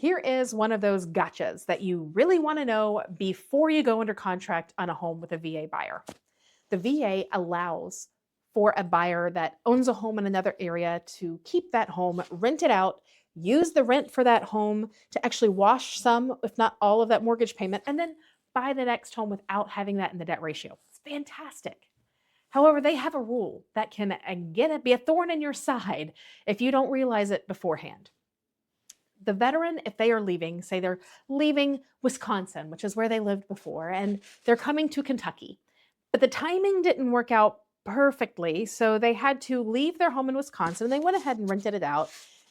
Here is one of those gotchas that you really want to know before you go under contract on a home with a VA buyer. The VA allows for a buyer that owns a home in another area to keep that home, rent it out, use the rent for that home to actually wash some, if not all, of that mortgage payment, and then buy the next home without having that in the debt ratio. It's fantastic. However, they have a rule that can again be a thorn in your side if you don't realize it beforehand. The veteran, if they are leaving, say they're leaving Wisconsin, which is where they lived before, and they're coming to Kentucky, but the timing didn't work out perfectly, so they had to leave their home in Wisconsin. They went ahead and rented it out.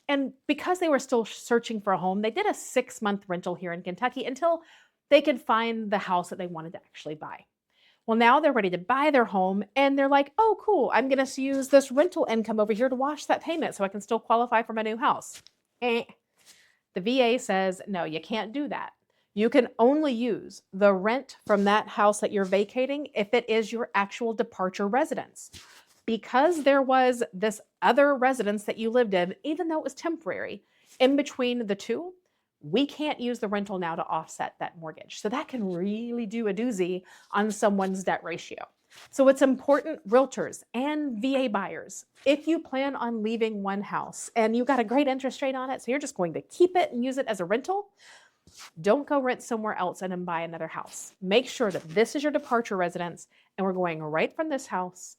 And because they were still searching for a home, they did a 6-month rental here in Kentucky until they could find the house that they wanted to actually buy. Well, now they're ready to buy their home and they're like, oh, cool, I'm going to use this rental income over here to wash that payment so I can still qualify for my new house. Eh. The VA says, no, you can't do that. You can only use the rent from that house that you're vacating if it is your actual departure residence. Because there was this other residence that you lived in, even though it was temporary, in between the two, we can't use the rental now to offset that mortgage. So that can really do a doozy on someone's debt ratio. So it's important, realtors and VA buyers, if you plan on leaving one house and you got a great interest rate on it, so you're just going to keep it and use it as a rental, don't go rent somewhere else and then buy another house. Make sure that this is your departure residence and we're going right from this house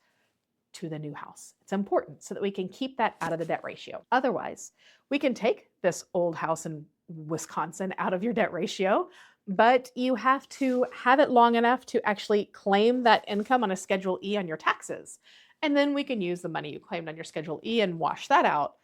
to the new house. It's important so that we can keep that out of the debt ratio. Otherwise, we can take this old house in Wisconsin out of your debt ratio, but you have to have it long enough to actually claim that income on a Schedule E on your taxes. And then we can use the money you claimed on your Schedule E and wash that out.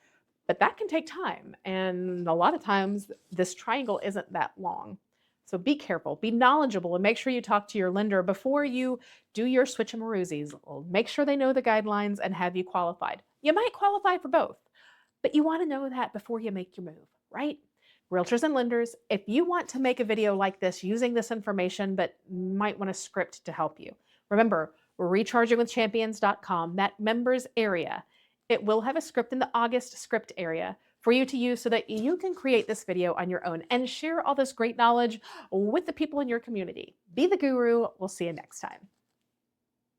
But that can take time. And a lot of times this triangle isn't that long. So be careful, be knowledgeable, and make sure you talk to your lender before you do your switchamaroozies. Make sure they know the guidelines and have you qualified. You might qualify for both, but you want to know that before you make your move, right? Realtors and lenders, if you want to make a video like this using this information, but might want a script to help you, remember, rechargingwithchampions.com, that members area, it will have a script in the August script area for you to use so that you can create this video on your own and share all this great knowledge with the people in your community. Be the guru. We'll see you next time.